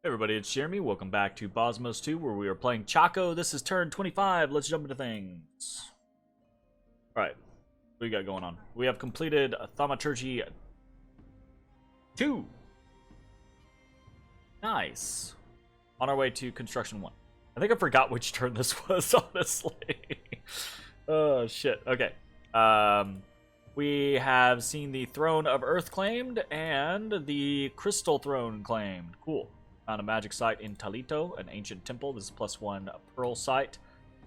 Hey everybody, it's Jeremy. Welcome back to Bozmos2, where we are playing Chaco. This is turn 25. Let's jump into things. Alright, what do we got going on? We have completed Thaumaturgy 2. Nice. On our way to Construction 1. I think I forgot which turn this was, honestly. Oh, shit. Okay. We have seen the Throne of Earth claimed and the Crystal Throne claimed. Cool. Found a magic site in Talito, an ancient temple. This is +1 pearl site.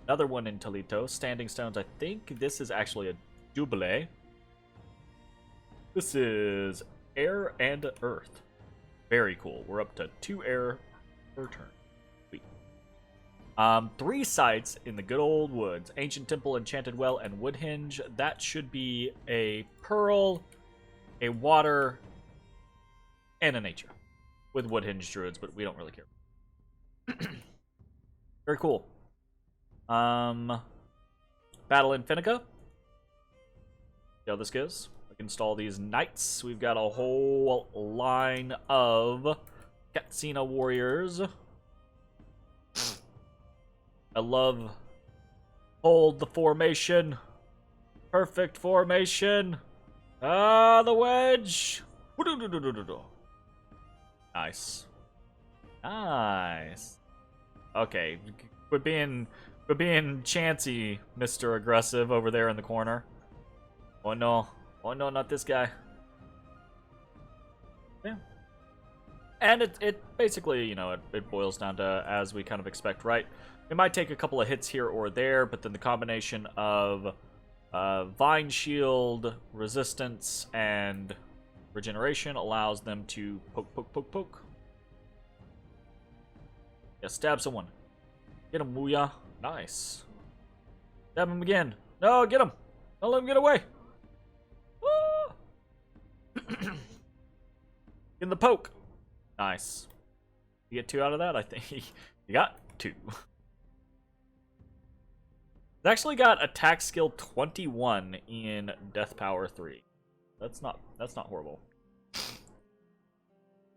Another one in Talito. Standing stones. I think this is actually a Jubilee. This is air and earth. Very cool. We're up to 2 air per turn. Sweet. 3 sites in the good old woods. Ancient temple, enchanted well, and woodhinge. That should be a pearl, a water, and a nature. With woodhinge druids, but we don't really care. Very cool. Battle in Finnica. See how this goes. We can install these knights. We've got a whole line of Katsina warriors. I love hold the formation. Perfect formation. The wedge. Nice. Nice. Okay, we're being chancy, Mr. Aggressive over there in the corner. Oh no. Oh no, not this guy. Yeah. And it basically, you know, it boils down to as we kind of expect, right? It might take a couple of hits here or there, but then the combination of Vine Shield, Resistance, and Regeneration allows them to poke. Yeah, stab someone. Get him, Wuya. Nice. Stab him again. No, get him. Don't let him get away. In the poke. Nice. You get 2 out of that, I think. You got 2. It's actually got attack skill 21 in Death Power 3. That's not horrible.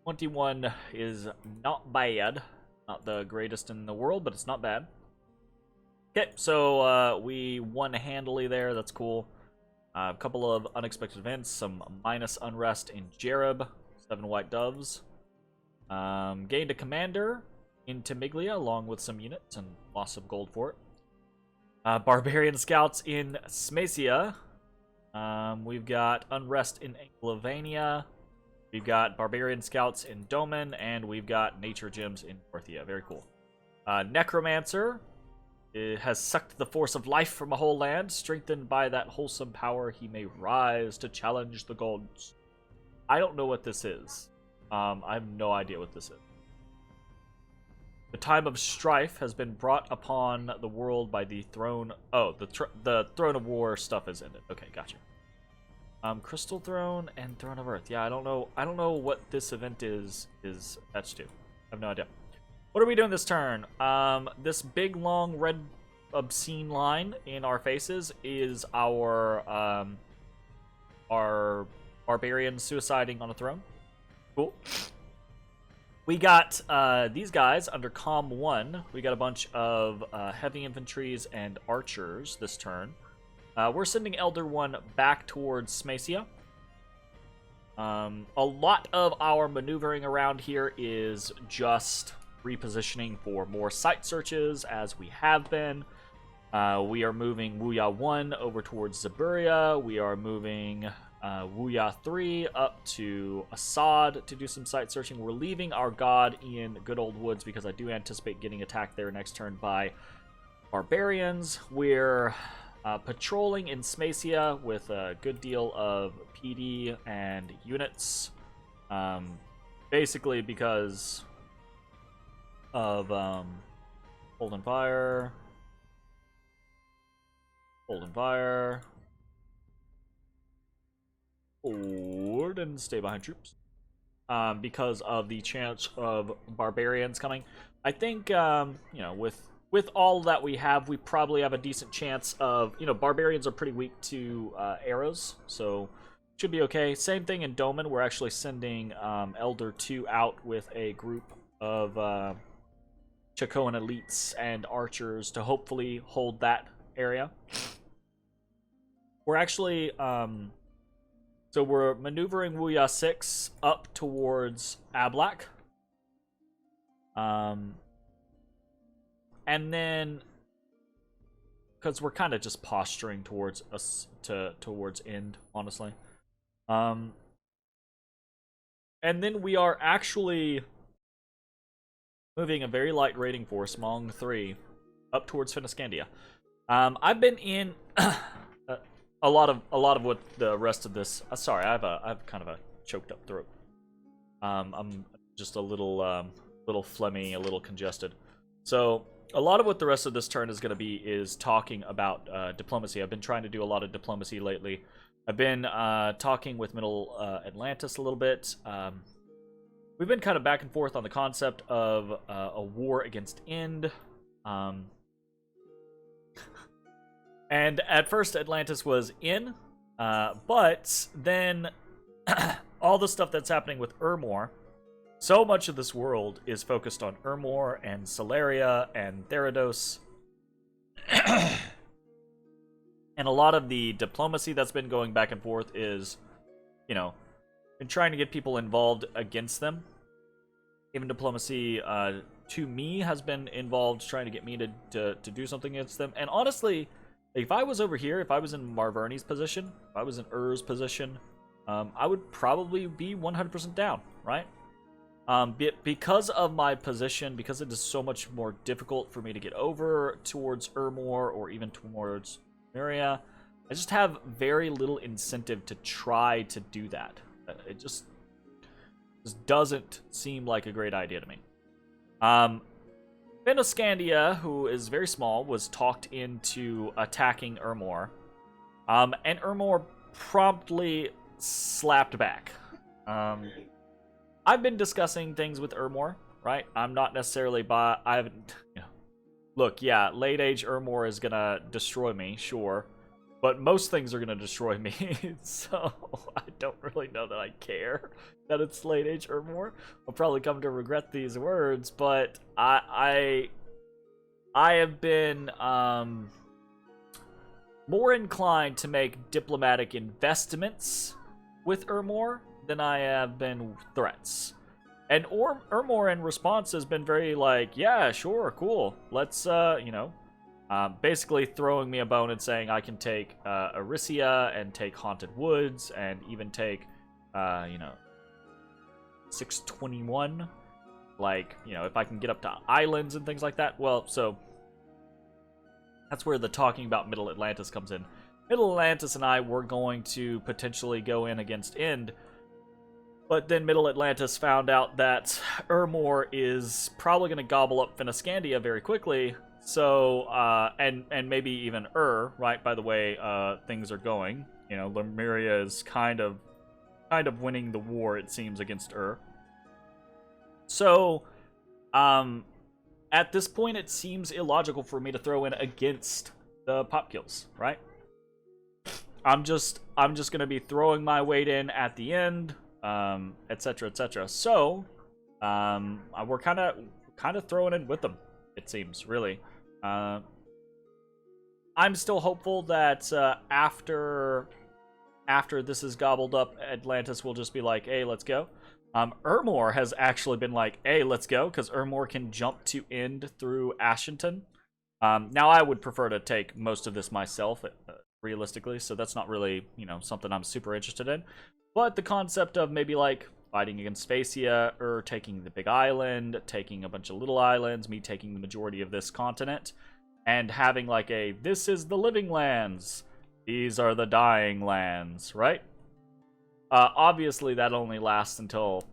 21 is not bad. Not the greatest in the world, but it's not bad. Okay, so we won handily there. That's cool. A couple of unexpected events. Some minus unrest in Jereb. 7 white doves. Gained a commander in Timiglia along with some units and lost some gold for it. Barbarian scouts in Smacia. We've got unrest in Anglovania. We've got Barbarian Scouts in Domen, and we've got Nature Gems in Northia. Very cool. Necromancer has sucked the force of life from a whole land. Strengthened by that wholesome power, he may rise to challenge the gods. I don't know what this is. I have no idea what this is. The time of strife has been brought upon the world by the throne. Oh, the Throne of War stuff is ended. Okay, gotcha. Crystal Throne and Throne of Earth. Yeah, I don't know what this event is attached to. I have no idea. What are we doing this turn? This big, long, red, obscene line in our faces is our barbarian suiciding on a throne. Cool. We got these guys under Comm 1. We got a bunch of heavy infantries and archers this turn. We're sending Elder 1 back towards Smacia. A lot of our maneuvering around here is just repositioning for more site searches, as we have been. We are moving Wuya 1 over towards Zaburia. We are moving Wuya 3 up to Assad to do some site searching. We're leaving our god in Good Old Woods because I do anticipate getting attacked there next turn by barbarians. We're patrolling in Smacia with a good deal of PD and units. Basically because of Hold and Fire. Hold and Fire. Forward and stay behind troops. Because of the chance of barbarians coming. I think, you know, with all that we have, we probably have a decent chance of, you know, barbarians are pretty weak to arrows, so should be okay. Same thing in Domen. We're actually sending Elder 2 out with a group of Chacoan elites and archers to hopefully hold that area. We're actually so we're maneuvering Wuya 6 up towards Ablak. And then because we're kind of just posturing towards us towards end, honestly. And then we are actually moving a very light raiding force, Mong 3, up towards Fenascandia. I've been in a lot of what the rest of this. Sorry, I have kind of a choked up throat. I'm just a little phlegmy, a little congested. So a lot of what the rest of this turn is going to be is talking about diplomacy. I've been trying to do a lot of diplomacy lately. I've been talking with Middle Atlantis a little bit. We've been kind of back and forth on the concept of a war against End. And at first Atlantis was in, but then all the stuff that's happening with Urmor, so much of this world is focused on Urmor and Solaria and Therados. And a lot of the diplomacy that's been going back and forth is, you know, been trying to get people involved against them. Even diplomacy, to me, has been involved trying to get me to do something against them. And honestly, if I was over here, if I was in Marverni's position, if I was in Ur's position, I would probably be 100% down, right? Because of my position, because it is so much more difficult for me to get over towards Urmor or even towards Nuria, I just have very little incentive to try to do that. It just doesn't seem like a great idea to me. Fenascandia, who is very small, was talked into attacking Urmor. And Urmor promptly slapped back. I've been discussing things with Urmor, right? I'm not necessarily I haven't, you know. Look, yeah, late age Urmor is gonna destroy me, sure. But most things are gonna destroy me, so I don't really know that I care that it's late age Urmor. I'll probably come to regret these words, but I have been more inclined to make diplomatic investments with Urmor than I have been threats. And Urmor in response has been very like, yeah, sure, cool. Let's, you know, basically throwing me a bone and saying I can take Arisia and take Haunted Woods and even take, you know, 621. Like, you know, if I can get up to islands and things like that. Well, so that's where the talking about Middle Atlantis comes in. Middle Atlantis and I were going to potentially go in against End. But then Middle Atlantis found out that Urmor is probably going to gobble up Fenascandia very quickly. So, and maybe even right, by the way things are going. You know, Lemuria is kind of winning the war, it seems, against So, at this point, it seems illogical for me to throw in against the pop kills, right? I'm just going to be throwing my weight in at the end. Etc, etc. So, we're kind of throwing in with them, it seems, really. I'm still hopeful that after this is gobbled up, Atlantis will just be like, hey, let's go. Urmor has actually been like, hey, let's go, because Urmor can jump to End through Ashington. Now, I would prefer to take most of this myself, realistically, so that's not really, you know, something I'm super interested in. But the concept of maybe, like, fighting against Spacia, or taking the big island, taking a bunch of little islands, me taking the majority of this continent, and having, like, this is the living lands, these are the dying lands, right? Obviously, that only lasts until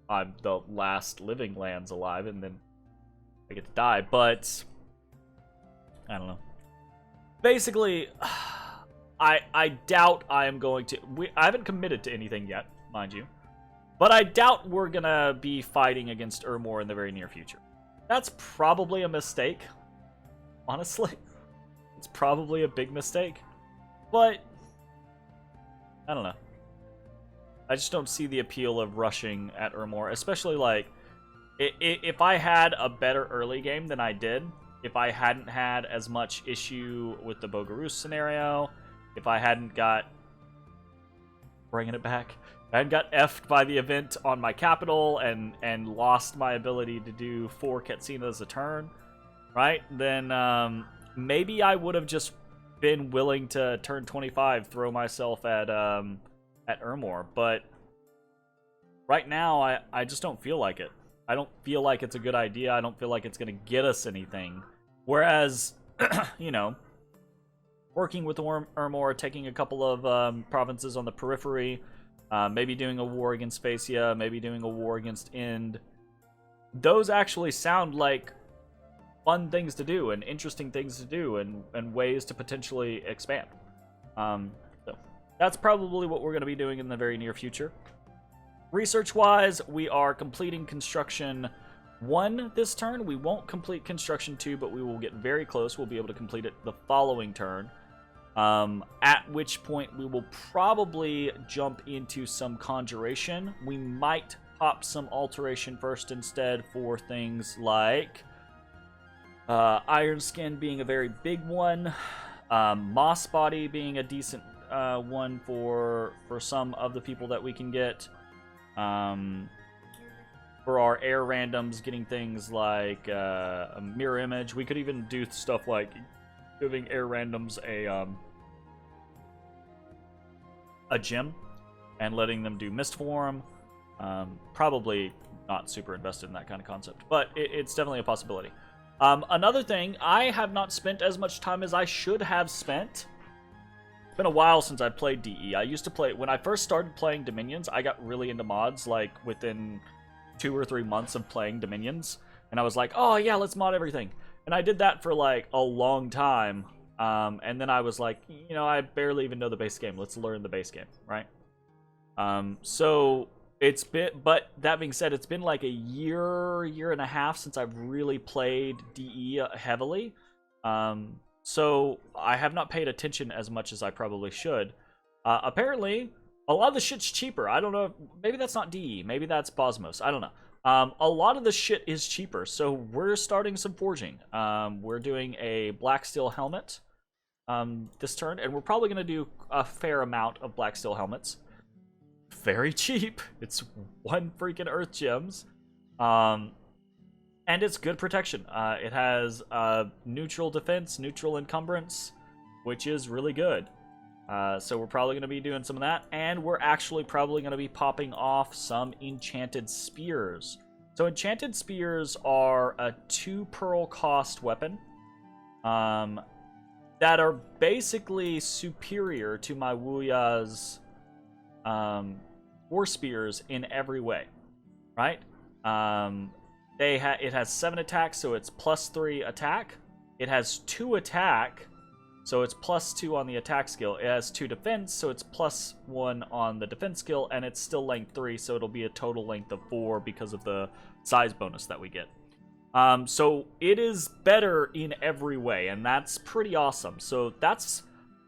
I'm the last living lands alive, and then I get to die, but I don't know. Basically, I doubt I am going to... I haven't committed to anything yet, mind you. But I doubt we're going to be fighting against Urmor in the very near future. That's probably a mistake, honestly. It's probably a big mistake. But, I don't know. I just don't see the appeal of rushing at Urmor, especially, like, If I had a better early game than I did, if I hadn't had as much issue with the Bogarus scenario, if I hadn't got... bringing it back. I hadn't got effed by the event on my capital and lost my ability to do 4 Katsinas a turn, right? Then maybe I would have just been willing to turn 25, throw myself at Ermor, but right now I just don't feel like it. I don't feel like it's a good idea. I don't feel like it's going to get us anything. Whereas, you know, working with Ermor, taking a couple of provinces on the periphery, maybe doing a war against Phasia, maybe doing a war against Ind, those actually sound like fun things to do and interesting things to do and ways to potentially expand. So that's probably what we're going to be doing in the very near future. Research-wise, we are completing Construction 1 this turn. We won't complete Construction 2, but we will get very close. We'll be able to complete it the following turn. At which point we will probably jump into some Conjuration. We might pop some Alteration first instead for things like Iron Skin being a very big one, Moss Body being a decent one for some of the people that we can get. For our air randoms, getting things like a mirror image. We could even do stuff like giving air randoms a gem and letting them do mist form. Probably not super invested in that kind of concept, but it's definitely a possibility. Another thing, I have not spent as much time as I should have spent. It's been a while since I played DE. I used to play, when I first started playing Dominions, I got really into mods, like, within 2 or 3 months of playing Dominions. And I was like, oh yeah, let's mod everything. And I did that for, like, a long time. And then I was like, you know, I barely even know the base game. Let's learn the base game, right? So it's been, but that being said, it's been like a year and a half since I've really played DE heavily. So I have not paid attention as much as I probably should. Apparently, a lot of the shit's cheaper. I don't know. Maybe that's not DE. Maybe that's Bozmos. I don't know. A lot of the shit is cheaper. So we're starting some forging. We're doing a black steel helmet this turn. And we're probably going to do a fair amount of black steel helmets. Very cheap. It's 1 freaking earth gems. And it's good protection. It has neutral defense, neutral encumbrance, which is really good. So we're probably going to be doing some of that. And we're actually probably going to be popping off some Enchanted Spears. So Enchanted Spears are a 2 pearl cost weapon that are basically superior to my Wuya's 4 spears in every way, right? It has 7 attacks, so it's +3 attack. It has 2 attack, so it's +2 on the attack skill. It has 2 defense, so it's +1 on the defense skill, and it's still length 3, so it'll be a total length of 4 because of the size bonus that we get. So it is better in every way, and that's pretty awesome. So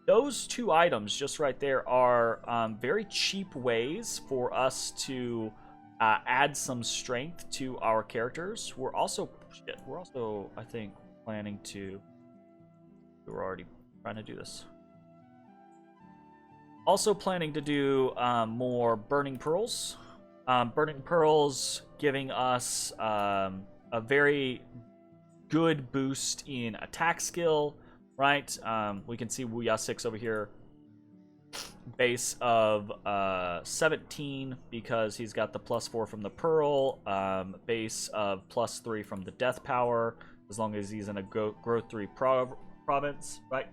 those 2 items just right there are very cheap ways for us to add some strength to our characters. We're also, I think, planning to... We're already trying to do this. Also planning to do more Burning Pearls. Burning Pearls giving us a very good boost in attack skill, right? We can see Wuya 6 over here. Base of 17 because he's got the +4 from the Pearl. Base of +3 from the Death Power, as long as he's in a Growth 3 province, right?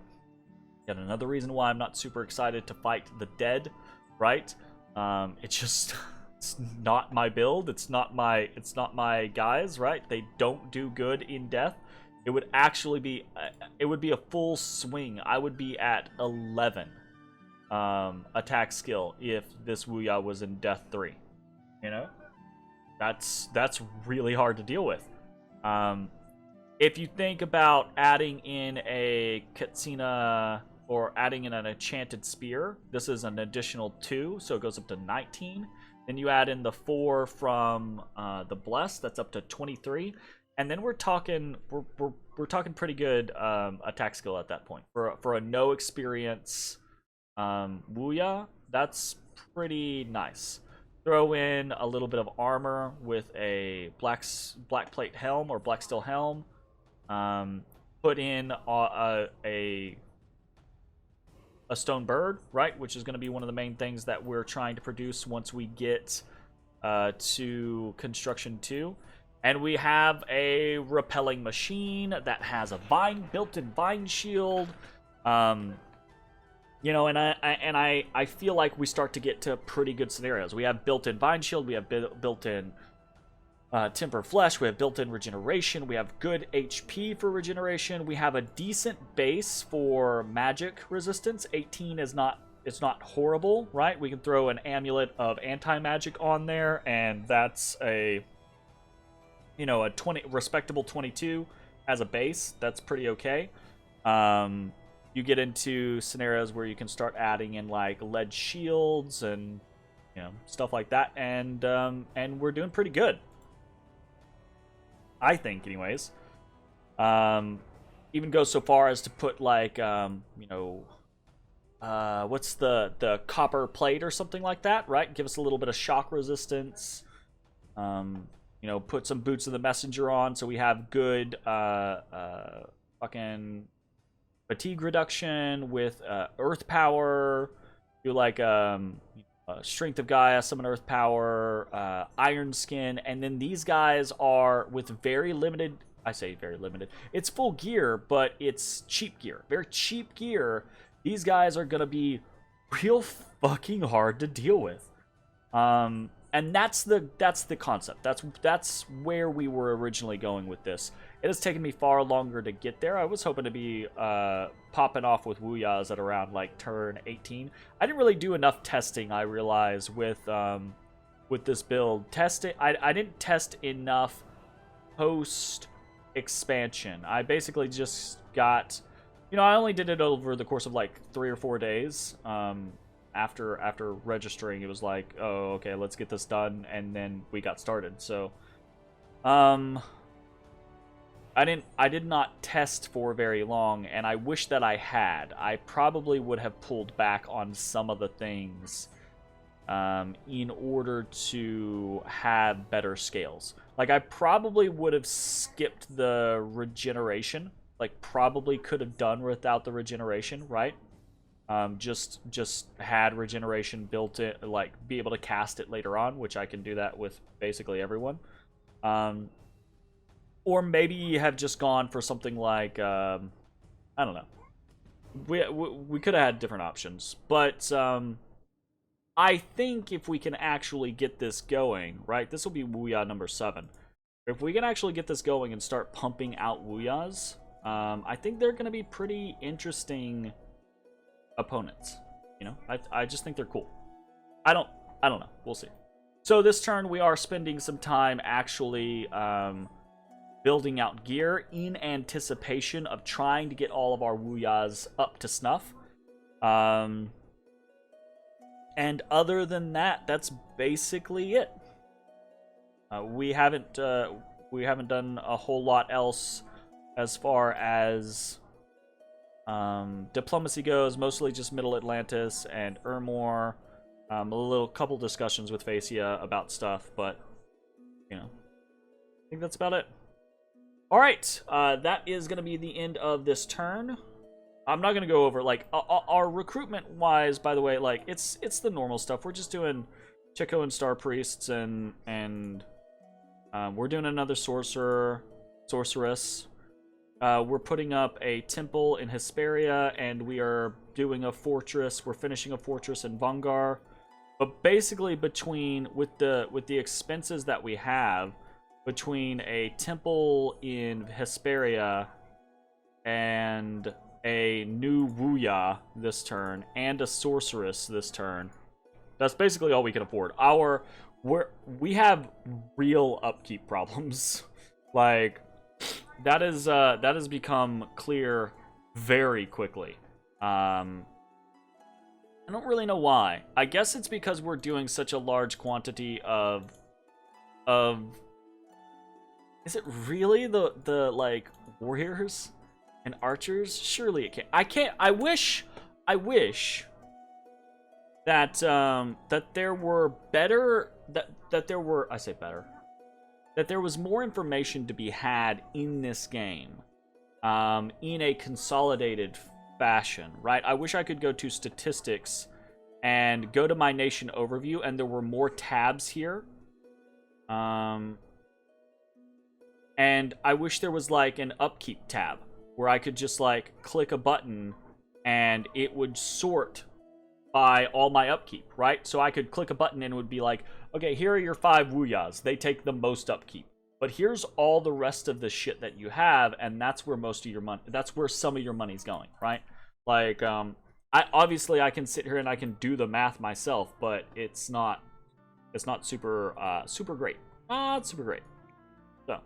Yet another reason why I'm not super excited to fight the dead, right? It's just it's not my build. It's not my guys, right? They don't do good in death. It would actually be a full swing. I would be at 11 attack skill if this Wuya was in death 3. You know, that's really hard to deal with. If you think about adding in a Katsina or adding in an Enchanted Spear, this is an additional 2, so it goes up to 19. Then you add in the 4 from the Bless, that's up to 23. And then we're talking pretty good attack skill at that point. For a no experience Wuya, that's pretty nice. Throw in a little bit of armor with a black plate helm or black steel helm. Put in a stone bird, right, which is going to be one of the main things that we're trying to produce once we get to construction 2. And we have a repelling machine that has a built-in vine shield. You know, and I feel like we start to get to pretty good scenarios. We have built-in vine shield, we have built-in temper flesh, we have built-in regeneration, we have good HP for regeneration, we have a decent base for magic resistance. 18 is not, it's not horrible, right? We can throw an amulet of anti-magic on there, and that's a, you know, a respectable 22 as a base. That's pretty okay. You get into scenarios where you can start adding in like lead shields and, you know, stuff like that, and we're doing pretty good, I think, anyways. Even go so far as to put like you know, what's the copper plate or something like that, right? Give us a little bit of shock resistance. You know, put some Boots of the Messenger on so we have good fucking fatigue reduction with earth power. Do like strength of Gaia, summon earth power, iron skin, and then these guys are with very limited, I say very limited, it's full gear, but it's cheap gear, very cheap gear. These guys are gonna be real fucking hard to deal with. And that's the concept. That's where we were originally going with this. It has taken me far longer to get there. I was hoping to be popping off with Wuyas at around like turn 18. I didn't really do enough testing, I realize, with this build. I didn't test enough post expansion. I basically just got, you know, I only did it over the course of like 3 or 4 days. After registering, it was like, oh, okay, let's get this done, and then we got started. So I did not test for very long, and I wish that I had. I probably would have pulled back on some of the things in order to have better scales. Like, I probably would have skipped the regeneration. Like, probably could have done without the regeneration, right? Just had regeneration built in, like, be able to cast it later on, which I can do that with basically everyone. Or maybe have just gone for something like, I don't know. We could have had different options, but I think if we can actually get this going, right? This will be Wuya number 7. If we can actually get this going and start pumping out Wuyas, I think they're going to be pretty interesting opponents. You know, I just think they're cool. I don't know. We'll see. So this turn we are spending some time actually building out gear in anticipation of trying to get all of our Wuyas up to snuff. And other than that, that's basically it. We haven't done a whole lot else as far as diplomacy goes. Mostly just Middle Atlantis and Ermor. A couple discussions with Phasia about stuff, but you know, I think that's about it. All right, that is going to be the end of this turn. I'm not going to go over, like, our recruitment-wise, by the way, like, it's the normal stuff. We're just doing Chaco and Star Priests, and we're doing another Sorceress. We're putting up a temple in Hesperia, and we are doing a fortress. We're finishing a fortress in Vangar. But basically, with the expenses that we have, between a temple in Hesperia and a new Wuya this turn and a sorceress this turn, that's basically all we can afford. We have real upkeep problems. Like, that has become clear very quickly. And I don't really know why. I guess it's because we're doing such a large quantity of is it really the like warriors and archers? Surely it can't. I wish that that there were better that there were, I say better, that there was more information to be had in this game in a consolidated fashion, right? I wish I could go to statistics and go to my nation overview and there were more tabs here. And I wish there was like an upkeep tab where I could just like click a button and it would sort by all my upkeep, right? So I could click a button and it would be like, okay, here are your 5 wuyas. They take the most upkeep. But here's all the rest of the shit that you have, and that's where most of your money, that's where some of your money's going, right? Like, I can sit here and I can do the math myself, but it's not super, super great. Not super great. So,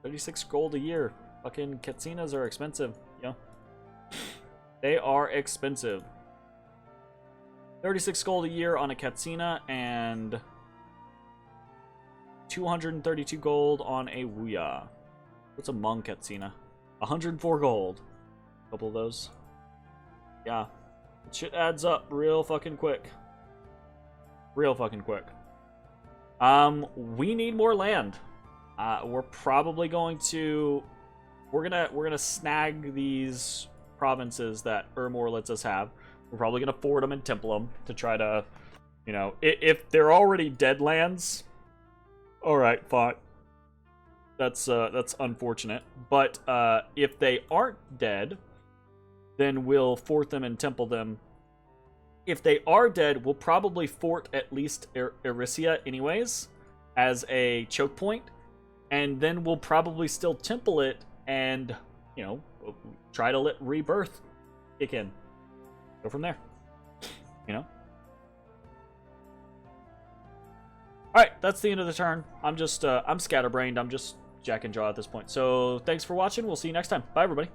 36 gold a year. Fucking Katsinas are expensive, you know? They are expensive. 36 gold a year on a Katsina and 232 gold on a Wuya. What's a Hmong Katsina? 104 gold. A couple of those. Yeah. Shit adds up real fucking quick. Real fucking quick. We need more land. We're probably going to... We're gonna snag these provinces that Ermor lets us have. We're probably gonna fort them and temple them to try to, you know, if they're already dead lands, all right, fine. That's unfortunate. But if they aren't dead, then we'll fort them and temple them. If they are dead, we'll probably fort at least Erissia anyways as a choke point, and then we'll probably still temple it and, you know, try to let Rebirth kick in. Go from there. You know? Alright, that's the end of the turn. I'm just, I'm scatterbrained. I'm just Jack and Jaw at this point. So, thanks for watching. We'll see you next time. Bye, everybody.